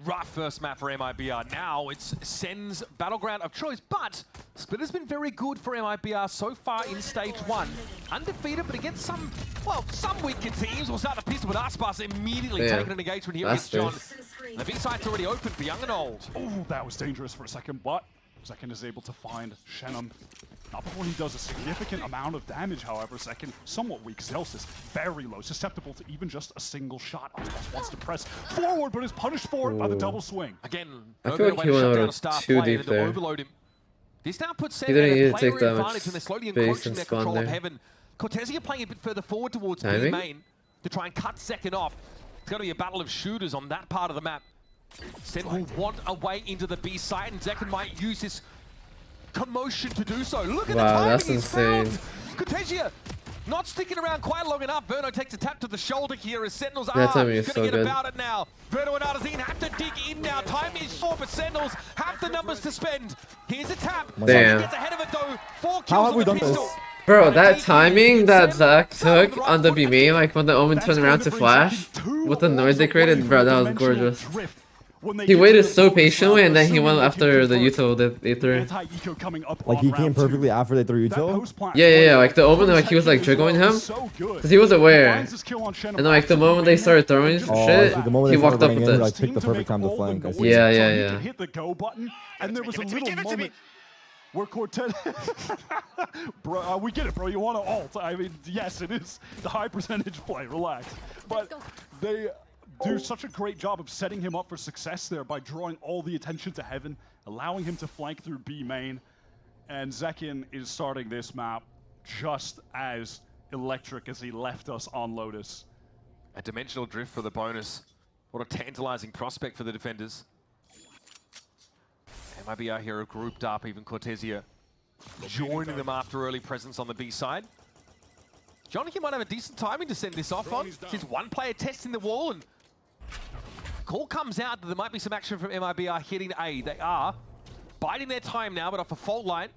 Rough first map for MIBR. Now it's Sen's battleground of choice, but Split has been very good for MIBR so far in stage 1. Undefeated, but against some weaker teams. We'll start the pistol with Aspas immediately taking an engagement here against John. The B side's already open for Young and Old. Oh, that was dangerous for a second, but Zekin is able to find Shenum. Not before he does a significant amount of damage, however. Zekin, somewhat weak. Zelsis, very low, susceptible to even just a single shot. Aspas wants to press forward, but is punished for it by the double swing. Again, I feel like he went out too deep there. Overload him. This now puts Sen He didn't at need a to take player that advantage much when they're slowly space encroaching and their spawn control of there. heaven. Cortesia playing a bit further forward towards B Timing? main to try and cut Zekin off. It's going to be a battle of shooters on that part of the map. Sen will want a way into the B side, and Zekin might use this commotion to do so. Look at the timing that's he's insane. found. Cortesia not sticking around quite long enough. Verno takes a tap to the shoulder here as Sentinels That timing is going so to get good. about it now. Verno and Artazine have to dig in now. Time is short, but Sentinels have the numbers to spend. Here's a tap. Damn. He gets ahead of it though. 4 kills How have on we the done pistol. this? Bro, that timing that Zach took on the B main, like when the Omen turned around to flash, with the noise they created, bro, that was gorgeous. He waited so patiently and then he went after the util that they threw. Like he came perfectly after they threw util. Yeah, like the Omen, like he was like jiggling him, because he was aware. And then like the moment they started throwing shit, the moment he they walked up started with running in, it. like picked the perfect time to flank. I see. Yeah. Hit the go button, and there was a little moment where Cortez, bro, we get it, bro. You want to ult? I mean, yes, it is the high percentage play. Relax, but they do such a great job of setting him up for success there by drawing all the attention to heaven, allowing him to flank through B main, and Zekin is starting this map just as electric as he left us on Lotus. A dimensional drift for the bonus. What a tantalizing prospect for the defenders. MIBR here are grouped up, even Cortesia joining them after early presence on the B side. Jonathan might have a decent timing to send this off on. He's one player testing the wall, and call comes out that there might be some action from MIBR hitting A. They are biding their time now, but off a fault line.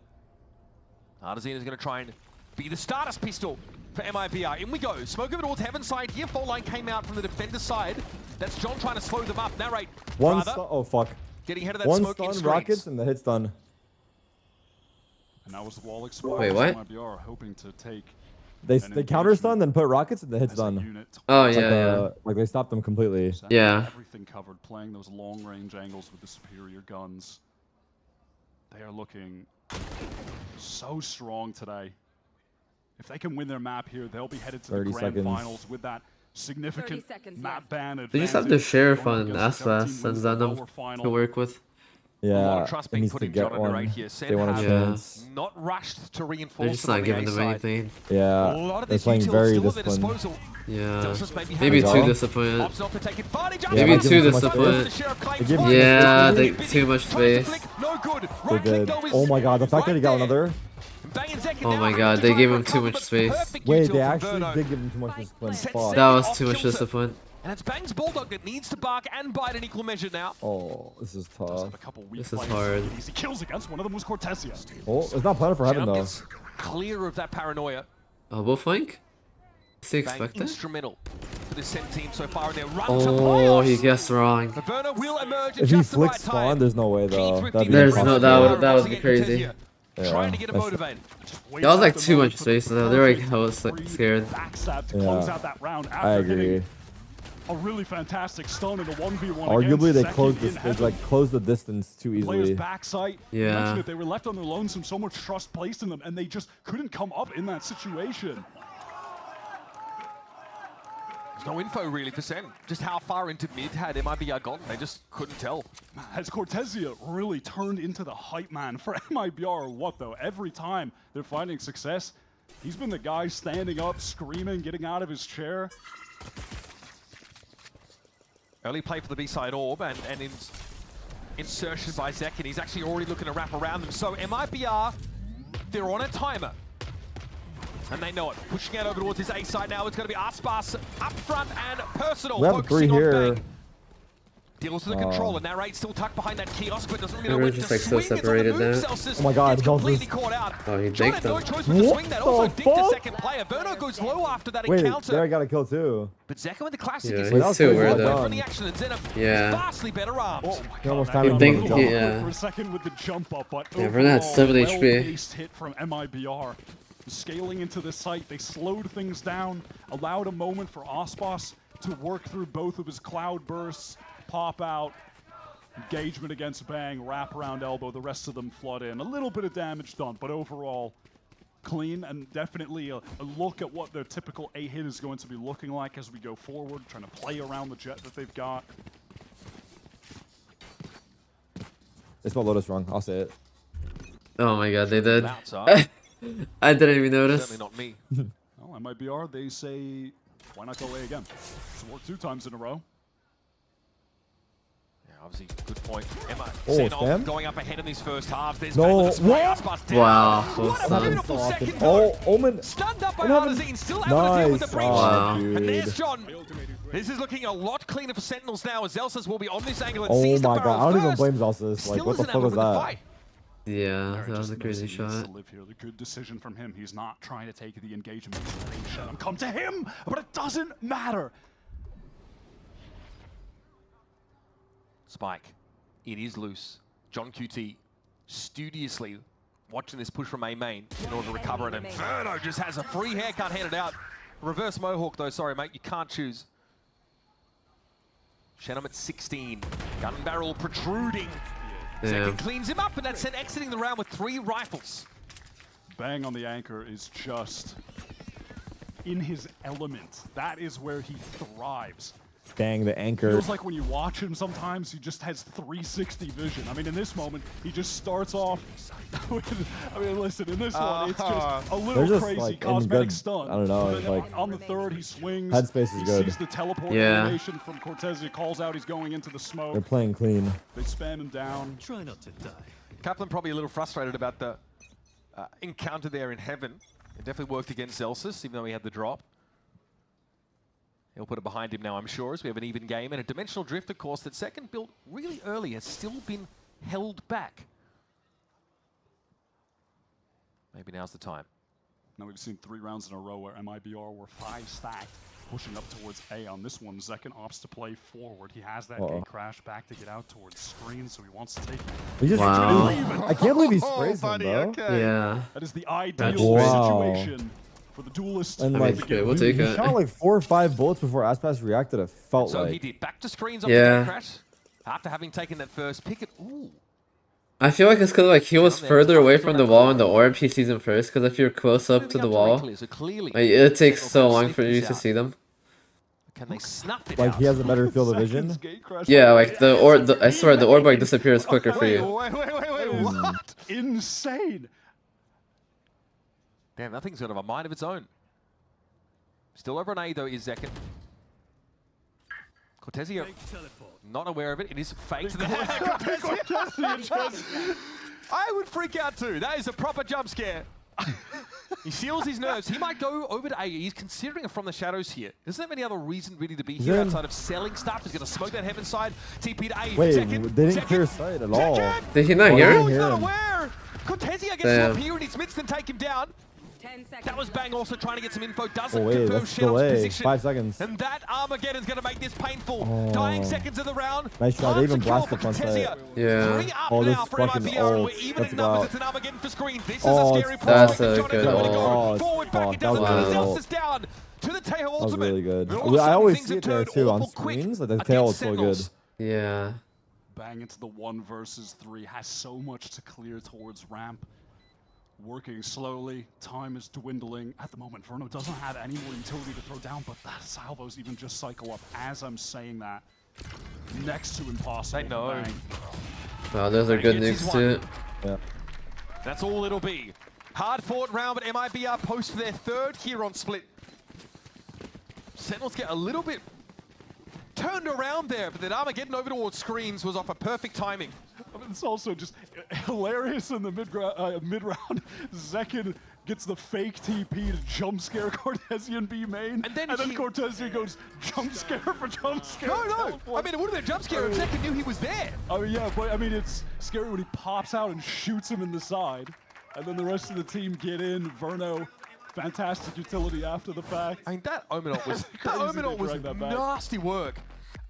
Artazine is going to try and be the starter's pistol for MIBR. In we go. Smoke over towards heaven side here. Fault line came out from the defender side. That's John trying to slow them up. Narrate. Oh fuck. Getting ahead of that One smoke in stun, rockets, and the hit's done. And that was the wall explode. Wait, what? MIBR hoping to take. They counter stun, then put rockets, and the hit's done. Oh Like, yeah. like they stopped them completely. Yeah. Everything covered, playing those long range angles with the superior guns. They are looking so strong today. If they can win their map here, they'll be headed to the 30 grand seconds. finals with that significant map ban advantage. They just have the sheriff on Going against 17 Aspas and wins in the Venom lower final. to work with. A lot Yeah, of trust it being needs put to in get John and one. right here. They Sen want a have chance. not rushed to reinforce They're just them on not the giving A them side. anything. A Yeah, lot of they're this playing util very still at their disciplined. disposal. Yeah. Delta's maybe Maybe having too go. disappointed. Opts not to take advantage. Yeah, Maybe but too give them too much disappointed. space. They give them Yeah, too they much space. too much space. No good. They did. Oh my god, the fact that he got another. Oh my god, they gave him too much space. Wait, they actually did give him too much discipline. Fuck. That was too much discipline. And it's Bang's Bulldog that needs to bark and bite in equal measure now. Oh, this is Does tough. have a couple weak This is players. hard. Easy kills against. One of them was Cortesia. Oh, it's not planning for heaven though. Gets clear of that paranoia. Elbow flank? Is he Bang expected? instrumental for this Sen team so far in their run to Oh, playoffs. he guessed wrong. Verno will emerge at If he just the right flicks time. spawn, there's no way though. That'd be There's no- impossible. that would be crazy. Trying to get him that's- motivated. That was like too much space though. They were like hella scared. Backstab to close Yeah. out that round I after agree. hitting a really fantastic stun in a 1v1. Arguably, against they Zekin closed in this. They heaven. like closed the distance too Players easily. backside. Yeah. Mentioned it, they were left on their lonesome, so much trust placed in them, and they just couldn't come up in that situation. There's no info really for Sen. Just how far into mid had MIBR gone, they just couldn't tell. Has Cortesia really turned into the hype man for MIBR or what though? Every time they're finding success, he's been the guy standing up, screaming, getting out of his chair. Early play for the B-side orb and insertion by Zekin. He's actually already looking to wrap around them. So MIBR, they're on a timer. And they know it. Pushing out over towards his A side now. It's going to be Aspas up front and personal. We have three focusing on here. Bang. Deals with the controller. Narrate still tucked behind that kiosk, but doesn't really know Everyone's when to just like so swing. It's on the separated move. now. Celsius Oh my God, gets Celsius. completely caught out. Oh, he John dinked had no him. choice but to swing that. Also the dinked the fuck? second player. Verno goes low after that Wait, encounter. there I got a kill too. But Zeka with the classic Yeah, is he's he's too weird, away though. from the action, and Zena Yeah. is vastly better armed. Oh my He almost God, timed that him got with a the little jump. awkward for a second with the jump up, but Yeah, Vernon had 7 overall, HP. well-paced hit from MIBR. Scaling into the site, they slowed things down, allowed a moment for Ospas to work through both of his cloud bursts, pop out, engagement against Bang, wrap around elbow, the rest of them flood in. A little bit of damage done, but overall clean, and definitely a look at what their typical A hit is going to be looking like as we go forward, trying to play around the jet that they've got. They spelled Lotus wrong. I'll say it. Oh my god, they did. Outside. I didn't even notice. Certainly not me. Well, MIBR, they say, why not go A again? It's worked 2 times in a row. Yeah, obviously, good point. Emma, Oh, Sentinel spam? going up ahead in these first halves. There's No, Bang with the spray. what? Aspas down. Wow, What well a done. beautiful So second often. throw. Oh, Omen. Stunned up by What happened? Artazine, still able to deal with the Nice. breach. Wow. Oh, And there's dude. John. This is looking a lot cleaner for Sentinels now, as Zelsas will be on this angle and Oh sees the my barrel god. I don't even first. blame Zelsis. Still Like, what the isn't fuck able was to win the that? fight. Yeah, Eric that was just a crazy knows he needs shot. to live here. The good decision from him. He's not trying to take the engagement. He's letting come to him, but it doesn't matter. Spike. It is loose. John QT studiously watching this push from A main in order to recover it, and Verno just has a free haircut headed out. Reverse Mohawk though, sorry mate, you can't choose. Shenham at 16. Gun barrel protruding. Second cleans him up, and that's Sen exiting the round with 3 rifles. Bang on the anchor is just in his element. That is where he thrives. Bang, the anchor. Feels like when you watch him sometimes, he just has 360 vision. I mean, in this moment, he just starts off with, I mean, listen, in this one, it's just a little They're just, crazy like, in cosmetic good- stun. I don't know, But then like- on the third, he swings. Headspace is he good. sees the teleport Yeah. animation from Cortez. He calls out he's going into the smoke. They're playing clean. They spam him down. Try not to die. Kaplan probably a little frustrated about the encounter there in heaven. It definitely worked against Zelsis, even though he had the drop. He'll put it behind him now, I'm sure, as we have an even game. And a Dimensional Drift, of course, that second build really early has still been held back. Maybe now's the time. Now we've seen 3 rounds in a row where MIBR were 5 stacked, pushing up towards A. On this one, Zekin opts to play forward. He has that gate crash back to get out towards screen, so he wants to take it. He just, Wow. I can't believe he sprays him, bro. Yeah. That is the ideal Wow. situation for the duelist. And I like, mean, okay, we'll take he it. shot like 4 or 5 bullets before Aspas reacted. It felt So he like. did. Back to screens on Yeah. the crash. After having taken that first picket. Ooh. I feel like it's because like he was further away from the wall in the orb. He sees him first because if you're close up to the wall, So clearly, like, it takes Sentinels so have long sniffed for you this to out. see them. Can they snuff it Like, out? he has a better field of vision. Zekin's gate crash Yeah, right like the I swear the orb like disappears quicker for you. Wait, what? insane. Damn, that thing's got a mind of its own. Still over an A though is Zekin. Cortezio, not aware of it. It is fake to the I would freak out too. That is a proper jump scare. He seals his nerves. He might go over to A. He's considering it from the shadows here. Doesn't have any other reason really to be here Then- outside of selling stuff. He's going to smoke that heaven side. TP to A. Wait, Zekin, they didn't Zekin, clear sight at all. Zekin! Did he not Oh, hear Oh, him? he's hear not him. aware. Cortezio gets Damn. up here and he's midst and take him down. 10 seconds That was Bang also trying to get some info. Oh Doesn't wait, confirm that's Shenon's delay. position. 5 seconds. And that Armageddon's going to make this painful. Oh. Dying seconds of the round. Nice shot. They Can't even secure blasted for front Cortezio. side. Yeah. 3 up Oh, this now for fucking MIBR. We're ult. even Let's in go numbers. out. It's an Armageddon for screen. This is Oh, a scary it's- That's prospect. a Johnny good knows where to ult. go. Oh, it's Forward, back, fucked. it That was doesn't really matter. ult. Zelsis down to the tail That was ultimate. really good. And all of a I sudden, always things see have it there turned too on awful quick screens. Like the against tail is so good. Sentinels. Yeah. Bang into the 1 versus 3. Has so much to clear towards ramp. Working slowly. Time is dwindling. At the moment, Verno doesn't have any more utility to throw down, but that salvos even just cycle up as I'm saying that. Next to impossible. They know. Bang. Wow, those are good Gets his nukes one. too. Yeah. That's all it'll be. Hard fought round, but MIBR post for their 3rd here on split. Sentinels get a little bit turned around there, but then Armageddon over towards screens was off a perfect timing. I mean, it's also just hilarious in the mid-round. Zekin gets the fake TP to jump scare Cortesian B main, and then Cortesian goes jump scare for jump scare. No. I mean, it would have been a jump scare if Second knew he was there. I mean, yeah, but I mean, it's scary when he pops out and shoots him in the side, and then the rest of the team get in. Verno, fantastic utility after the fact. I mean, that Omen ult was nasty work.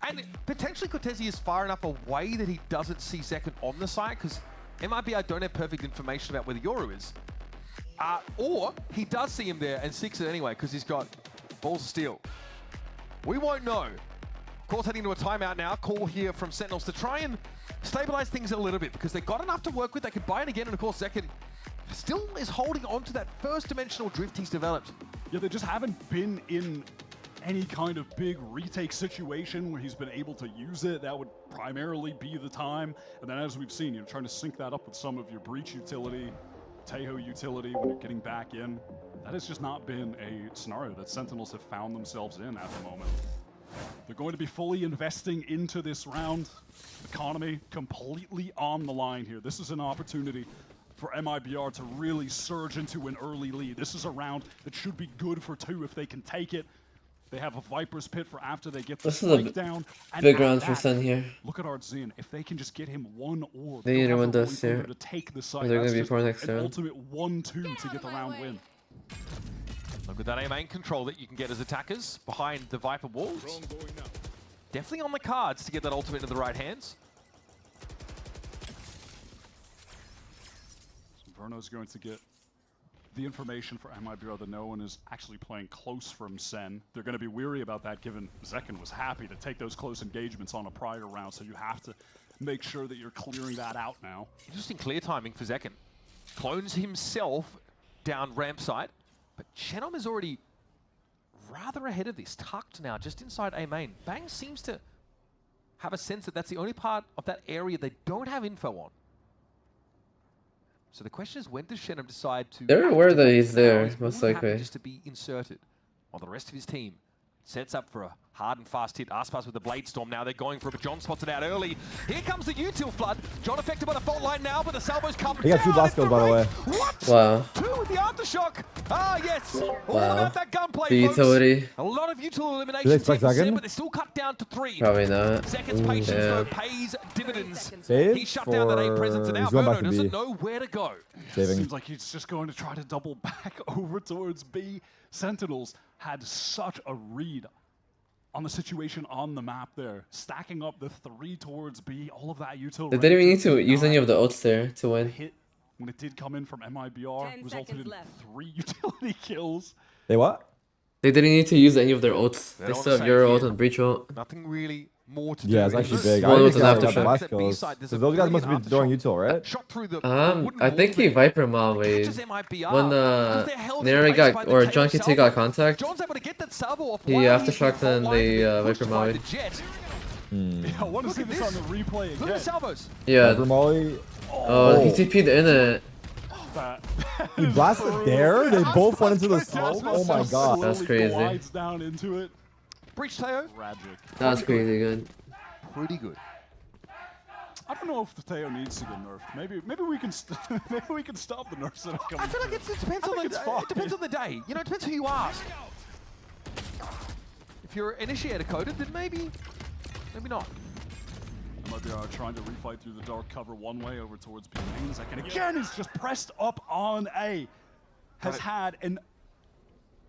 And potentially Cortesi is far enough away that he doesn't see Second on the side, because MIBR don't have perfect information about where the Yoru is. Or he does see him there and six it anyway because he's got balls of steel. We won't know. Of course, heading to a timeout now. Call here from Sentinels to try and stabilize things a little bit because they've got enough to work with. They could buy it again, and of course, Second still is holding on to that first dimensional drift he's developed. Yeah, they just haven't been in any kind of big retake situation where he's been able to use it. That would primarily be the time. And then as we've seen, you're trying to sync that up with some of your breach utility, Tejo utility when you're getting back in. That has just not been a scenario that Sentinels have found themselves in at the moment. They're going to be fully investing into this round. Economy completely on the line here. This is an opportunity for MIBR to really surge into an early lead. This is a round that should be good for 2 if they can take it. They have a Viper's Pit for after they get the spike down. Big round for Sen here. Look at Artzin. If they can just get him 1 orb, they either win this here, to take the site. or they're going to be poor next round. round. Ultimate 1-2 to get the round win. Look at that A-main control that you can get as attackers behind the Viper walls. Definitely on the cards to get that ultimate into the right hands. So Verno's going to get the information for MIBR that no one is actually playing close from Sen. They're going to be weary about that given Zekken was happy to take those close engagements on a prior round, so you have to make sure that you're clearing that out now. Interesting clear timing for Zekken. Clones himself down ramp side, but Chenom is already rather ahead of this, tucked now just inside A main. Bang seems to have a sense that that's the only part of that area they don't have info on. So the question is, when does Chenom decide to... They're aware that he's there, most likely. Just to be inserted, while the rest of his team sets up for a hard and fast hit. Aspas with the Blade Storm now. They're going for it, but John spots it out early. Here comes the util flood. John affected by the fault line now, but the salvos come down. He got 2 blast kills, by the way. What? Wow. 2 with the aftershock. Ah, yes. All Wow. about that gunplay, The folks. utility. A lot of util elimination. Do they expect taken, Zekken? but they're still cut down to 3. Probably not. Zekken's patience, though, pays dividends. Save He shut down that A presence, and now he's going back Verno to B. doesn't know where to go. Saving. Seems like he's just going to try to double back over towards B. Sentinels had such a read on the situation on the map there. Stacking up the 3 towards B, all of that util. They didn't even need to use any of the ults there to win. Hit when it did come in from MIBR resulted in 3 utility kills. They what? They didn't need to use any of their ults. They're They all still have the Euro same ult here. and Breach ult. Nothing really more to do. Yeah, it's actually big. One I was think an I got the aftershock. last kills. Because those guys must have been throwing util, right? Shot through the I think he Viper mob wave. When Neri got, or Junkie T got contact, John's able to get that salvo off. he aftershocked and they Viper mob wave. Yeah, I want to see this on the replay Look at the again. salvos. Yeah. Viper Molly. Oh, he TP'd in it. He blasted there? They both went into the smoke? Oh my god. That's crazy. Glides down into it. Breach Teo. Tragic. That's crazy good. Pretty good. I don't know if the Teo needs to get nerfed. Maybe we can maybe we can stop the nerfs that are coming. I feel like it depends on it depends on the day. You know, it depends who you ask. If you're initiator coded, then maybe not. MIBR trying to refight through the dark cover one way over towards B main. Zekken again is just pressed up on A. Has had an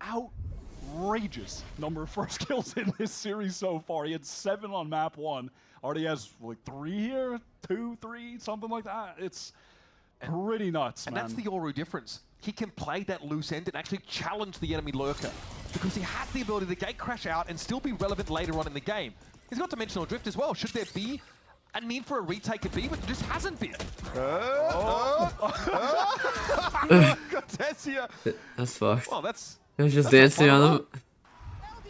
outrageous number of first kills in this series so far. He had 7 on map 1. Already has like 3 here, 2, 3, something like that. It's pretty nuts, And man. that's the Yoru difference. He can play that loose end and actually challenge the enemy lurker because he has the ability to gate crash out and still be relevant later on in the game. He's got dimensional drift as well. Should there be a need for a retake at B, but there just hasn't been. Cortesia. That's fucked. Well, that's... He was just dancing on him.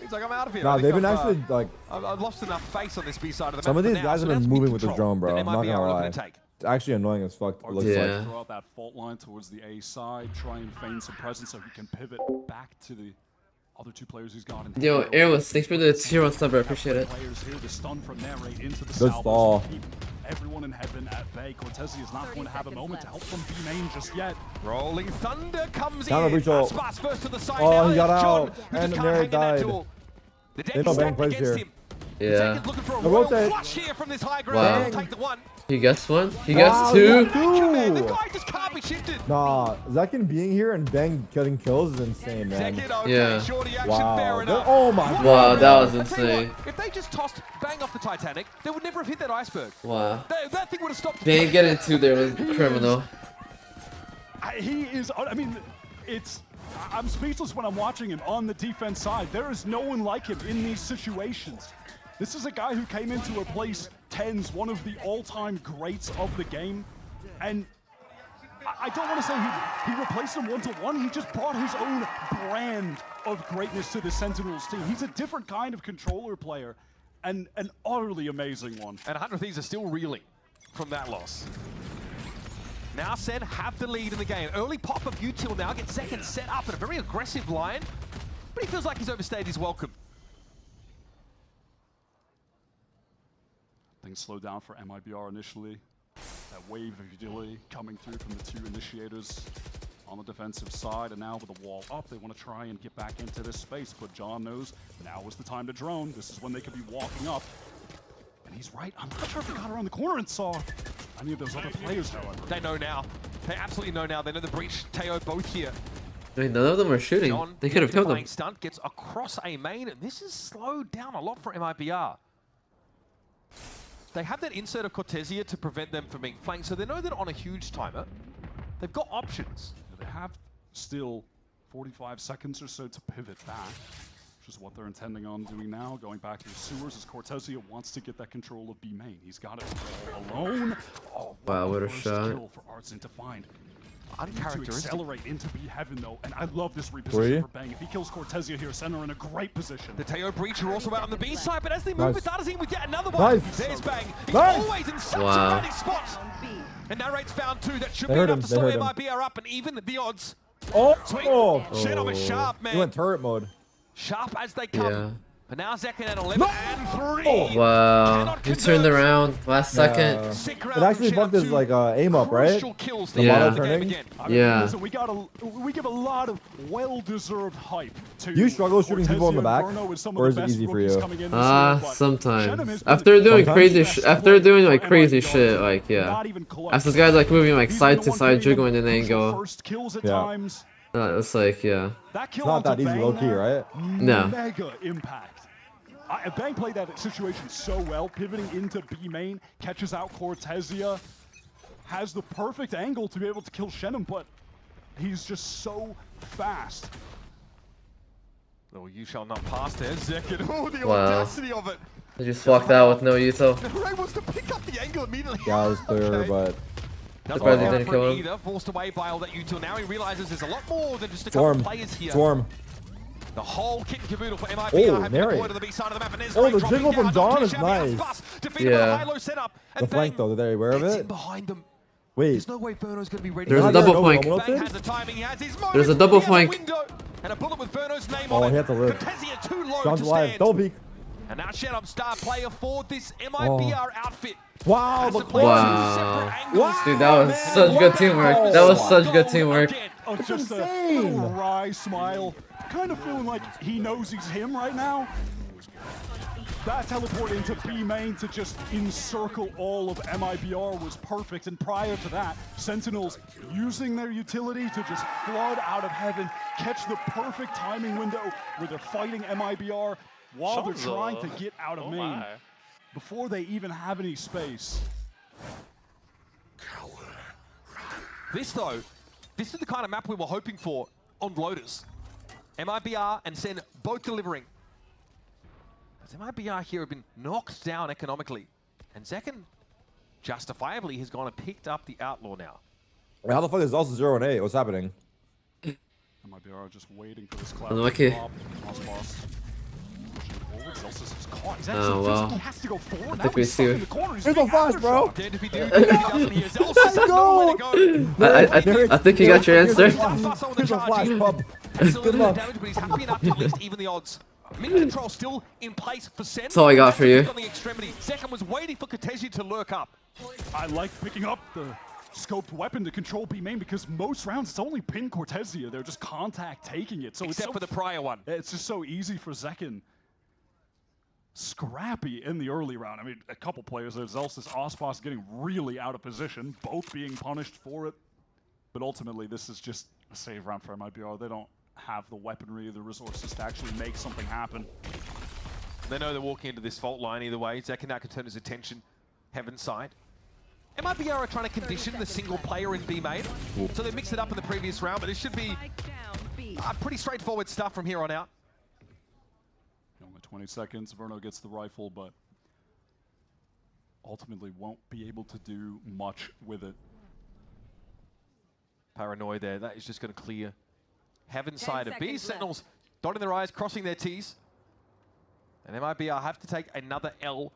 He's like, I'm out of here. Nah, I think they've been I've, actually like... I've lost enough face on this B side of the map. Some of for these now, guys so have now been it's moving big with this control drone, bro. that I'm not MIBR gonna are lie. looking to take. It's actually annoying as fuck. It looks Yeah. like. Throw out that fault line towards the A side, try and feign some presence so he can pivot back to the other 2 players he's got. Yo, Airless, thanks for the tier 1 sub, I appreciate it. Players here, the stun from Narrate into the Good salvos. stall. everyone in heaven at bay. Cortezia is not going to have a moment to help from B main just yet. Rolling Thunder comes Down the in. breach ult. Aspas first to the side Oh, now. he got It's John, out, who and just can't Mary hang in that died. duel. The deck They is know stacked Bang plays against here. him. Yeah. Zekin's looking for a The royal rotate. flush here from this high ground. Wow. He'll take the one. He gets one. He gets Wow, two. yeah. The guy just can't be shifted. Nah, Zekin being here and Bang getting kills is insane, man. Zekin, okay, Yeah. shorty action, Wow. fair enough. Oh my What? god. Wow, that was I'll tell you insane. what, if they just tossed Bang off the Titanic, they would never have hit that iceberg. Wow. That thing would have stopped. Bang getting two there was criminal. He is, I mean, I'm speechless when I'm watching him on the defense side. There is no one like him in these situations. This is a guy who came in to replace Tens, one of the all-time greats of the game. And I don't want to say he replaced him one-to-one. He just brought his own brand of greatness to the Sentinels team. He's a different kind of controller player and an utterly amazing one. And 100 Thieves are still reeling from that loss. Now Sen have the lead in the game. Early pop of Util now gets Zekin set up in a very aggressive line, but he feels like he's overstayed his welcome. Things slowed down for MIBR initially. That wave of utility coming through from the two initiators on the defensive side, and now with the wall up, they want to try and get back into this space, but John knows now is the time to drone. This is when they could be walking up. And he's right, I'm not sure if he got around the corner and saw any of those other players, however. They know now. They absolutely know now. They know the breach, Teo both here. I mean, none of them are shooting. John, They could have killed him. playing stunt, gets across a main, and this is slowed down a lot for MIBR. They have that insert of Cortezia to prevent them from being flanked, so they know that on a huge timer, they've got options. They have still 45 seconds or so to pivot back, which is what they're intending on doing now, going back to the sewers as Cortezia wants to get that control of B main. He's got it all alone. Oh, Wow, what a first shot. kill for Artson to find. To Uncharacteristic. accelerate into B heaven though, and I love this Were reposition you? for Bang. If he kills Cortezia here, Center in a great position. The Teo breach are also out on the B side, but as they move, Nice. it starts in with yet another one. Nice. There's Bang. He's Nice. always in such Wow. a ready spot. And Narrate's found two. That should They be heard enough him, to they slow heard him. MIBR up, and even the odds. Oh! Sweet. Oh. Shen is sharp, He man. went turret mode. Sharp as they come. Yeah. But now Zekin at 11 No. and 3. Oh. Wow. Cannot He turned convert. around last second. Yeah. Sick It round actually from bumped Shen his up like to aim up, right? crucial kills to Yeah. win the game turning? again. I mean, Yeah. listen, we give a lot of well-deserved hype to. You struggle shooting people in the back? Cortezia and Verno with some of Or the is it best easy for rookies you? coming in this year, but Shen Sometimes. has been After doing Sometimes? crazy after doing like crazy MIBR, shit, like yeah. not even close. As this guy's like moving like He's side been to the one side, getting them jiggling an crucial angle. First kills at Yeah. times. It's like yeah. That kill It's not onto that easy Bang low key, there, right? No. Mega impact. Bang played that situation so well, pivoting into B main, catches out Cortezia, has the perfect angle to be able to kill Shenum, but he's just so fast. Oh, you shall not pass there, Zekin. Oh, the Wow. audacity of it. They just walked out with no util. Ray wants to pick up the angle immediately. Yeah, it was clear, Okay. but Doesn't Surprised he work out didn't for kill him him. either. Forced away by all that util. Now he realizes there's a lot more than just a couple Swarm. of players here. Swarm. The whole kit and caboodle for MIBR Oh, have been Nary. deployed to the B side of the map, and there's Oh, Ray the dropping jiggle from down. Dawn Don't is catch out the nice. Aspas. Defeated Yeah. with a high-low setup. The And flank Bang though, are you aware of gets in it? behind them. Wait. There's no way Verno's going to be ready. There's to a go. double no, flank. no, Bang has the timing, he has his moment. There's a double He has flank. window, and a bullet with Verno's name Oh, on he it. had to live. Cortezia too low John's to alive. stand. Double peek. And now Shenum, star player for this MIBR outfit. Wow, Has the to play clutch. two Wow. separate angles. Dude, that was such good teamwork. That was such good teamwork. Again. Oh, It's just insane. a little wry smile. Kind of feeling like he knows he's him right now. That teleport into B main to just encircle all of MIBR was perfect. And prior to that, Sentinels using their utility to just flood out of heaven, catch the perfect timing window where they're fighting MIBR while they're trying to get out of main before they even have any space. This though, this is the kind of map we were hoping for on Lotus. MIBR and Sen both delivering. As MIBR here have been knocked down economically. And Zekin, justifiably, has gone and picked up the Outlaw now. Wait, how the fuck is it also 0 and 8? What's happening? MIBR just waiting for this cloud. Unlucky. to drop. Boss. Pushing forward. Celsius is caught. He's Oh, actually wow. physically has to go forward. I Now think we he's stuck see in it. the corner. He's Here's being a flash, bro. aftershocked. Damned if he do, he doesn't here. Zelsis has nowhere to go. I think you got your answer. Here's a flash, pub. He's a Good little luck. damage, but he's happy enough to at least even the odds. Mid control still in place for Sen. That's all I got for you. On the extremity. Zekin was waiting for Cortezia to lurk up. I like picking up the scoped weapon to control B main because most rounds it's only pin Cortezia. They're just contact taking it. So Except for the prior one. It's just so easy for Zekken. Scrappy in the early round. I mean, a couple players there. Zelsis, Ospas getting really out of position, both being punished for it. But ultimately, this is just a save round for MIBR. They don't have the weaponry, the resources to actually make something happen. They know they're walking into this fault line either way. Zekken now can turn his attention heaven side. MIBR are trying to condition the single player in B main. So they mixed it up in the previous round, but it should be pretty straightforward stuff from here on out. Only 20 seconds, Verno gets the rifle, but ultimately won't be able to do much with it. Paranoid there, that is just going to clear heaven side of B. Sentinels dotting their I's, crossing their T's. And MIBR have to take another L.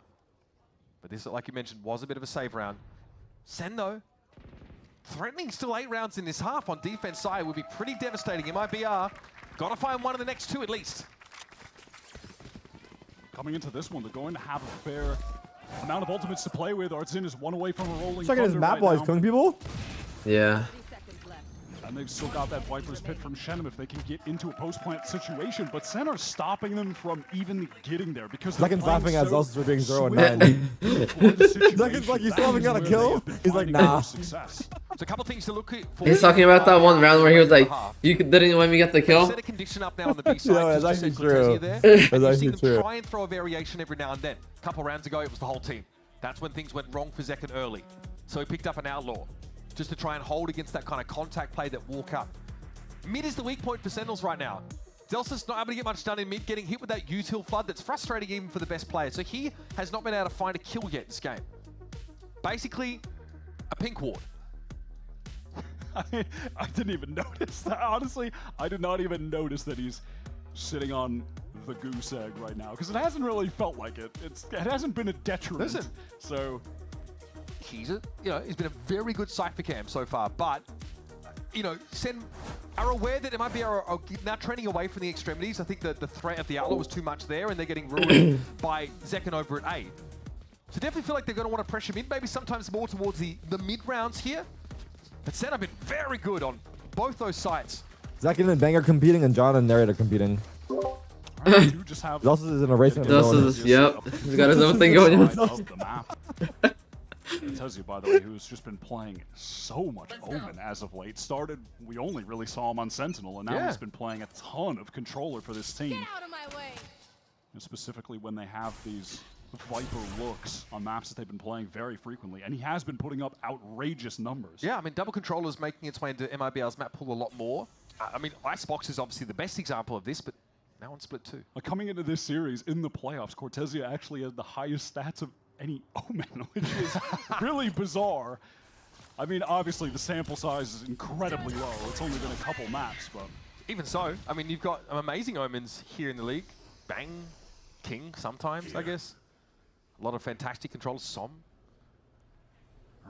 But this, like you mentioned, was a bit of a save round. Sen, though, threatening still 8 rounds in this half on defense side would be pretty devastating. MIBR got to find one of the next 2 at least. Coming into this one, they're going to have a fair amount of ultimates to play with. Artzin is 1 away from a rolling Checking his map while he's killing people. Yeah. And they've still got that Viper's Pit from Shenum if they can get into a post-plant situation, but Sen are stopping them from even getting there because Zekken's laughing at Zelsis for being 0 and 9. Zekken's like, you still haven't got a kill? He's like, nah. There's a couple things to look for. He's talking about that one round where he was like, you didn't let me get the kill. Set a condition up now on the B side. Yeah, that's actually true. There, That's and you see actually them true. try and throw a variation every now and then. A couple rounds ago, it was the whole team. That's when things went wrong for Zekken early. So he picked up an outlaw just to try and hold against that kind of contact play that walk up. Mid is the weak point for Sentinels right now. Zelsis not able to get much done in mid, getting hit with that util flood that's frustrating even for the best player. So he has not been able to find a kill yet this game. Basically, a pink ward. I didn't even notice that. Honestly, I did not even notice that he's sitting on the goose egg right now because it hasn't really felt like it. It hasn't been a detriment. Listen. So He's been a very good Cypher cam so far, but Sen are aware that MIBR are now trending away from the extremities. I think that the threat of the outlaw was too much there, and they're getting ruined by Zekken over at A. So definitely feel like they're going to want to pressure mid, maybe sometimes more towards the mid rounds here. But Sen have been very good on both those sites. Zekken and Bang are competing, and John and Narrate are competing. Zelsis is in a race. Zelsis, yep. He's got his own thing going on. It tells you, by the way, who's just been playing so much Omen as of late. We only really saw him on Sentinel, and now he's been playing a ton of controller for this team. Get out of my way. And specifically when they have these Viper looks on maps that they've been playing very frequently, and he has been putting up outrageous numbers. Yeah, I mean, double controller's making its way into MIBR's map pool a lot more. I mean, Icebox is obviously the best example of this, but now on Split 2. Coming into this series, in the playoffs, Cortezia actually has the highest stats of any Omen, which is really bizarre. I mean, obviously the sample size is incredibly low. It's only been a couple maps, but even so, I mean, you've got amazing Omens here in the league. Bang, King sometimes, I guess. A lot of fantastic controllers. Som.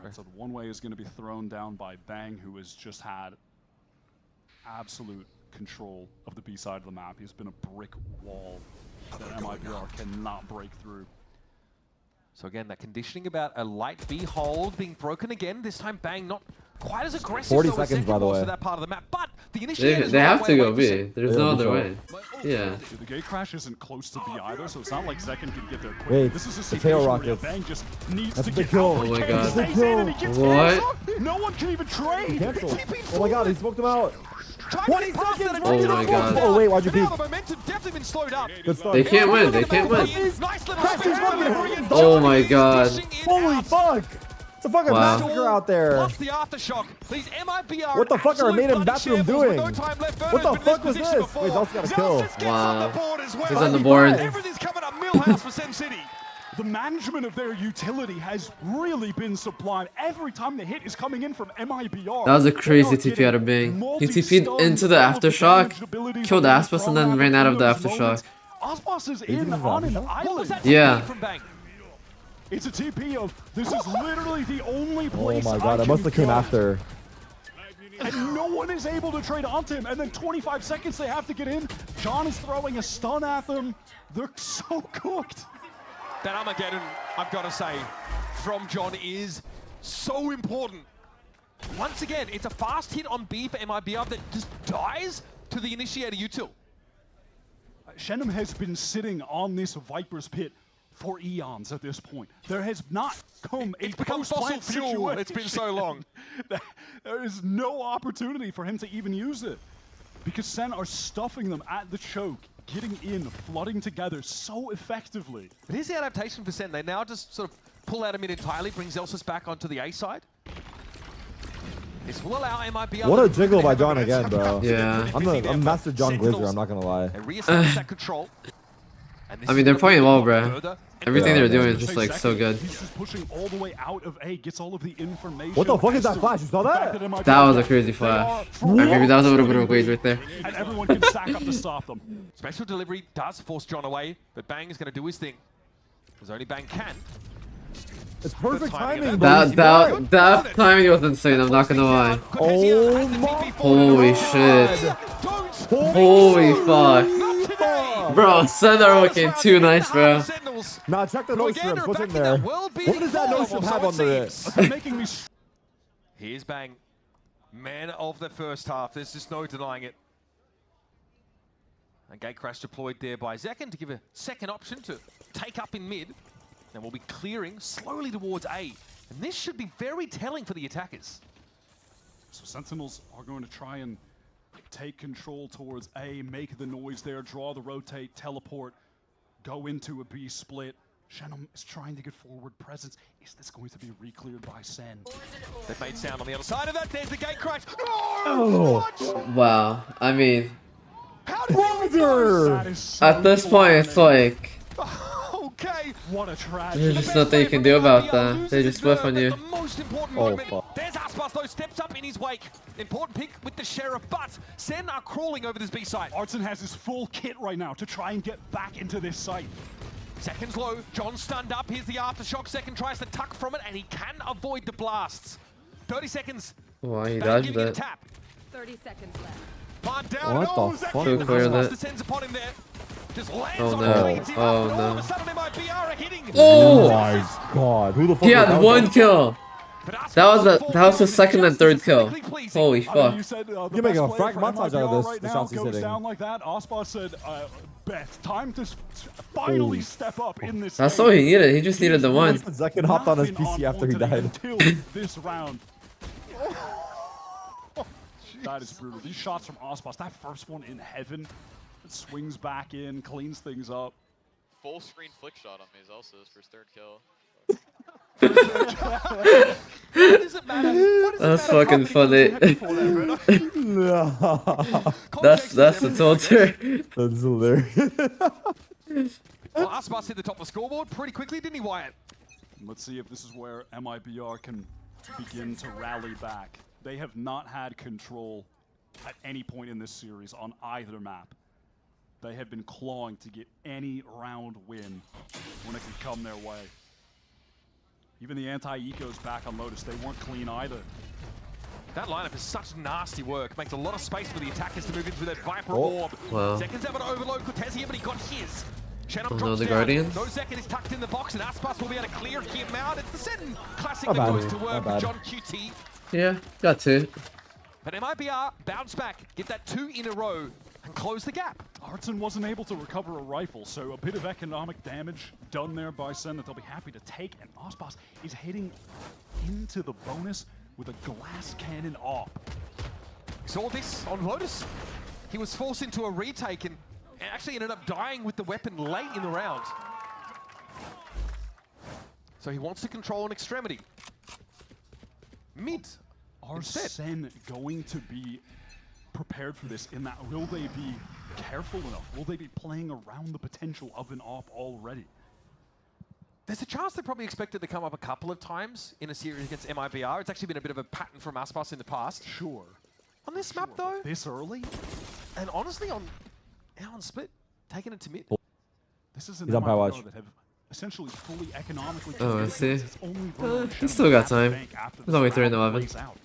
Right, so the one way is going to be thrown down by Bang, who has just had absolute control of the B side of the map. He's been a brick wall that MIBR cannot break through. So again, that conditioning about a light B hold being broken again. This time Bang not quite as aggressive 40 though, seconds, by the way. for that part of the map. But the initiator They have to go B. There's no other way. Yeah. The gate crash isn't close to B either, so it's not like Zekken can get there quick. Wait, this is a the tail situation where rockets. Bang just needs That's to a get big kill. out. Oh my He God. stays in and he gets What? canceled. No one can even trade. Cancel. Oh my god, he smoked him out. 20 seconds! Oh my God. Oh wait, why'd you peek? The momentum definitely been slowed up. Good start. They can't win. They can't win. Nice little Oh my God. Holy fuck! It's a fucking Wow. massacre out there. Plus the aftershock. These MIBR What the fuck are made in bathroom doing? No time left. What the fuck was this? Wait, he's also got a kill. Wow. Well. He's on the board. Everything's coming up Millhouse for Sem City. The management of their utility has really been sublime. Every time the hit is coming in from MIBR. That was a crazy TP out of Bang. He TP'd into the aftershock, killed Aspas, and then ran out of the aftershock. Aspas is in on an island. Yeah. From Bang? It's a TP of, this is literally the only Oh place my god, I I must have can came go. after. And no one is able to trade onto him. And then 25 seconds they have to get in. John is throwing a stun at them. They're so cooked. That Armageddon, I've got to say, from John is so important. Once again, it's a fast hit on B for MIBR that just dies to the initiator util. Shenum has been sitting on this Viper's pit for eons at this point. There has not come It's become fossil fuel. It's been so long. There is no opportunity for him to even use it. Because Sen are stuffing them at the choke, getting in, flooding together so effectively. But here's the adaptation for Sen. They now just sort of pull out of mid entirely, bring Zelsus back onto the A side. This will allow MIBR. What a jiggle by John again, bro. Yeah. I'm Master John Glizzer, I'm not gonna lie. They reestablish that control. I mean, they're playing well, bro. Everything they're doing is just like so good. He's just pushing all the way out of A, gets all of the information. What the fuck is that flash? You saw that? That was a crazy flash. Or maybe that was a little bit of waves right there. And everyone can stack up to stop them. Special delivery does force John away, but Bang is going to do his thing. Because only Bang can. It's perfect timing, That timing was insane, I'm not gonna lie. Oh my Holy shit. Holy fuck. Bro, Sen are looking too nice, bro. Nah, check the no strips. What's in there? What does that no strip have under it? Making me. Here's Bang. Man of the first half. There's just no denying it. A gate crash deployed there by Zekken to give a second option to take up in mid. And we'll be clearing slowly towards A. And this should be very telling for the attackers. So Sentinels are going to try and take control towards A, make the noise there, draw the rotate, teleport, go into a B split. Shenum is trying to get forward presence. Is this going to be re-cleared by Sen? They've made sound on the other side of that. There's the gate crash. Wow. I mean, How did That is so at this point, it's like, Okay. what a tragedy. there's just nothing you can do about that. They just whiff on you. The most important Oh, moment. fuck. There's Aspas though, steps up in his wake. Important pick with the Sheriff, but Sen are crawling over this B side. Artson has his full kit right now to try and get back into this site. Seconds low, John stunned up. Here's the aftershock. Second tries to tuck from it, and he can avoid the blasts. 30 seconds. Why he Bang dodged giving it a it. tap. 30 seconds left. Plant down. What Oh, the Zekken fuck? Too clear that. descends upon him there. Just lands Oh, on no. him, cleans him Oh, up, and all no. of a sudden MIBR are hitting. Oh! My god. Who the fuck He was had that? one kill. But Aspas That was his second and third kill. pleasing. Holy I mean, fuck. you said, the You make best a play frag for montage out of MIBR this, right the now shots he's goes hitting. down like that. Aspas said, Beth, time to finally step up in this That's game. all he needed. He just needed the one. Zekken hopped on his Not been PC after he Ultimate died. Until this round. That is brutal. These shots from Aspas, that first one in heaven, it swings back in, cleans things up. Full screen flick shot on me is also his first third kill. What does it matter? What does That's it matter fucking how many funny. kills you have before that, Bruno? That's the torture. That's hilarious. Well, Aspas hit the top of the scoreboard pretty quickly, didn't he, Wyatt? Let's see if this is where MIBR can begin to rally back. They have not had control at any point in this series on either map. They have been clawing to get any round win when it can come their way. Even the anti-ecos back on Lotus, they weren't clean either. That lineup is such nasty work. Makes a lot of space for the attackers to move into that Viper Oh. orb. Wow. Seconds have an overload Cortezia, but he got his. Shannon Oh, no, drops the down. Guardians? No Zekken is tucked in the box, and Aspas will be able to clear him out. It's the Sen classic Not that bad. goes to work Not with bad. John QT. Yeah, got two. But MIBR bounce back, get that 2 in a row, and close the gap. Artson wasn't able to recover a rifle, so a bit of economic damage done there by Sen that they'll be happy to take. And Aspas is heading into the bonus with a glass cannon op. Saw this on Lotus. He was forced into a retake and actually ended up dying with the weapon late in the round. So he wants to control an extremity. Mid. Are Instead. Sen going to be prepared for this in that will they be careful enough? Will they be playing around the potential of an op already? There's a chance they probably expect it to come up a couple of times in a series against MIBR. It's actually been a bit of a pattern from Aspas in the past. Sure. On this map though, This early? and honestly on Split, taking it to mid. This is an He's on power MIBR watch. that have essentially fully economically Oh, I committed see. to its only vulnerable he's still got Shenmue time. bank after There's this only 3 in round 11. plays out.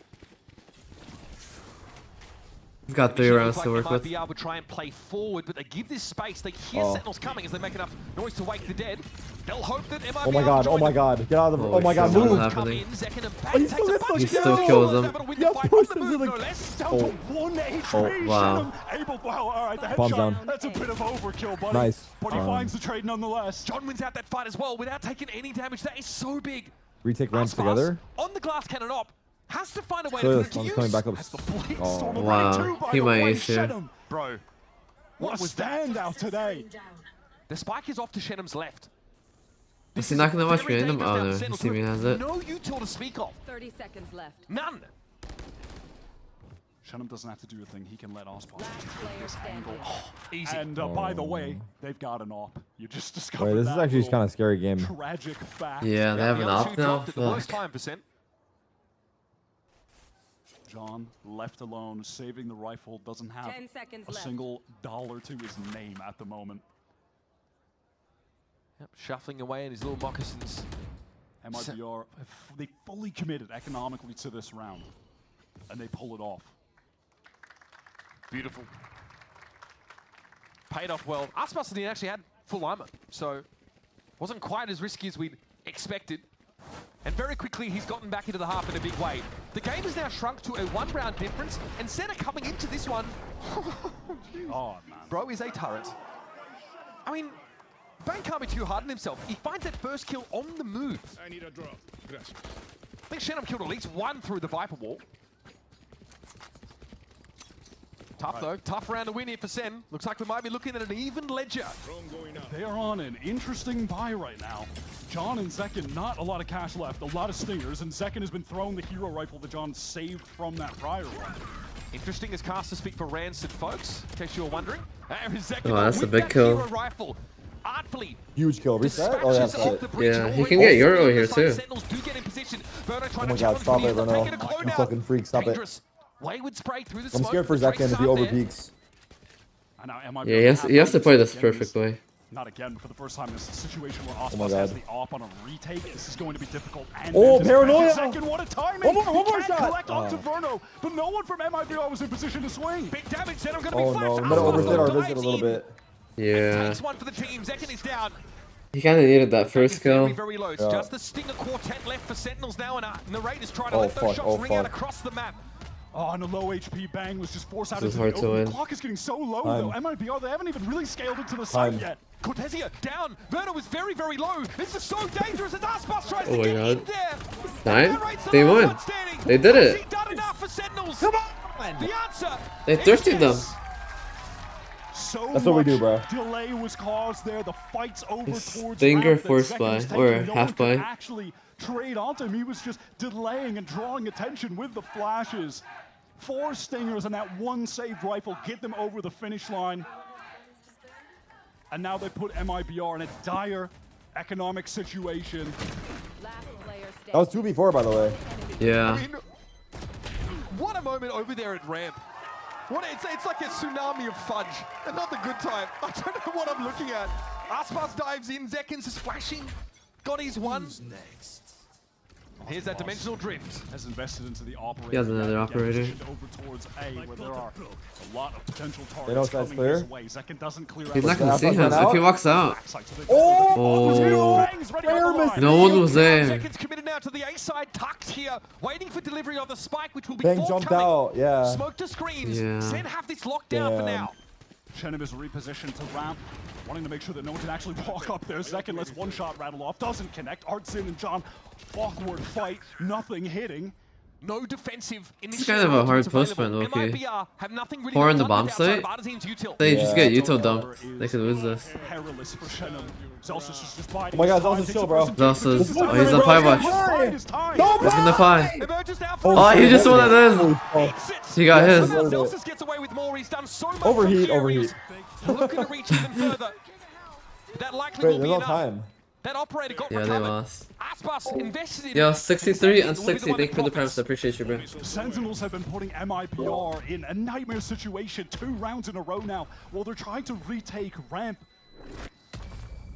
He's got 3 rounds to work with. MIBR would try and play forward, but they give this space. They hear Sentinels coming as they make enough noise to wake the dead. They'll hope that MIBR Oh my god, oh my god. Get out of the... Holy Oh my god, shit, move! what's happening? He still gets He still kills him. Yeah, push him to the... Down to 1 HP. Wow. Able, well, all right, the Bombs headshot. down. That's a bit of overkill, buddy. Nice. But he finds the trade nonetheless. John wins out that fight as well without taking any damage. That is so big. Retake ramps Aspas together. on the glass cannon op. Has to find a way Clearly, to this one's use. coming back up. Oh. Wow, he might ace here. Bro, What a standout today. the spike is off to Shenham's left. Is he not gonna watch Very behind him? dangerous Oh down no, the his Sentinels teammate has it. No util to speak of. 30 seconds left. None. Shenham doesn't have to do a thing. He can let Aspas Last player standing. Easy. And by the way, they've got an op. You just discovered Wait, this is that actually little kind of scary game. tragic fact. Yeah, they have an The other op two now. dropped at the worst Fuck. time %. John, left alone, saving the rifle, doesn't have 10 seconds a left. single dollar to his name at the moment. Yep, shuffling away in his little moccasins. MIBR, they fully committed economically to this round, and they pull it off. Beautiful. Paid off well. Aspas actually had full armor, so wasn't quite as risky as we'd expected. And very quickly, he's gotten back into the half in a big way. The game has now shrunk to a 1-round difference, and Senna coming into this one. Oh, man. Bro is a turret. I mean, Bane can't be too hard on himself. He finds that first kill on the move. I need a drop. Gracias. I think Shenham killed at least one through the Viper wall. Tough though, tough round to win here for Sen. Looks like we might be looking at an even ledger. Drone going out. They are on an interesting buy right now. John and Zekken, not a lot of cash left, a lot of stingers, and Zekken has been throwing the hero rifle that John saved from that prior one. Interesting as casters speak for Rancid, folks, in case you were wondering. Zekken Oh, that's a with big that kill. hero rifle, artfully Huge kill. Reset? Oh, yeah, dispatches that's off it. the bridge Yeah, and he already can get on Euro the here, side. too. Sentinels do get in position. Verno trying Oh my to god, challenge stop me. it, They'll Bruno. take it a clone You out. fucking freak, stop it. Dangerous. Wayward spray through the I'm smoke. scared for The Zekken traces if he out there. overpeaks. And now MIBR Yeah, he has to play this perfectly. Not again, for the first time in this situation where my Aspas God. has the op on a retake. This is going to be difficult. And Oh, then paranoia! Zekken, what a timing! One more He can't shot! collect onto Verno, but no one from MIBR was in position to swing. Big damage, Sentinel going to Oh be no, flashed. we better Aspas overstayed our dives visit a little in. bit. Yeah, Takes one for the team. Zekken is down. he kind of needed that first kill. Very, very low. It's Yeah. just the Stinger quartet left for Sentinels now, and Narrator's trying to Oh, let those fuck, shots oh, ring out fuck. across the map. Oh, and a low HP bang was just forced out This is into the hard to open. win. The clock is getting so low, Time. though. MIBR, they haven't even really scaled into the site Time. yet. Cortesia down. Verno is very, very low. This is so dangerous as Aspas tries Oh to my get God. in there. Nine? Narrate's the They last won. one standing. They did Has it. he done enough for Sentinels? Come on. The answer. They is thirsted them. yes. So That's what we do, much bro. delay was caused there. The fight's over towards Stinger ramp that force Zekken's buy, taking. or No half one could buy. actually trade onto him. He was just delaying and drawing attention with the flashes. 4 stingers and that one saved rifle get them over the finish line. And now they put MIBR in a dire economic situation. Last player standing. That was 2v4, by the way. Yeah. I mean, what a moment over there at ramp. What it's like a tsunami of fudge. Another good time. I don't know what I'm looking at. Aspas dives in. Zekken's is flashing. Got his one. Here's that dimensional drift. Has invested into the operator. He has another Now operator. positioned over towards A, where there are a lot of potential know targets that's coming clear? his way. Zekken doesn't clear out He's not the gonna see Aspas him went if he out? walks out. backside, so they- Oh. Bangs ready on the line. No one was there. Zekken's committed now to the A side, tucked here, waiting for delivery of the spike, which will be Bang jumped forthcoming. out, yeah. Smoke to screens. Yeah. Sen have this locked down for Damn. now. Shenham is repositioned to ramp, wanting to make sure that no one can actually walk up there. Zekken lets one shot rattle off, doesn't connect. Artsin and John, awkward fight, nothing hitting. No defensive initiative. kind of a hard available. push man, okay. MIBR have nothing really Pour in the done bomb outside of site? Artisan's util. They just get Yeah. Util dumped. They could lose this. Perilous for Shenham. Zelsus is just biding Oh my God, his time, Zelsus takes chill, a bro. person, Zelsus. takes his Oh, time. he's on pie watch. Bide his time. He's in the pie. Emerges now Oh, for he just wanted his. Eats it. He got his. Somehow Zelsus gets away with more. He's done so much. from Overheat, key overheat. areas. Looking to reach even further. That likely Wait, will there's be no enough. time. That operator got Yeah, they recovered. lost. Aspas invested in Yo, it. 63 and Will be the 60. one Thank you for the that premise. profits. I appreciate you, bro. Sentinels have been putting MIBR in a nightmare situation 2 rounds in a row now while they're trying to retake ramp.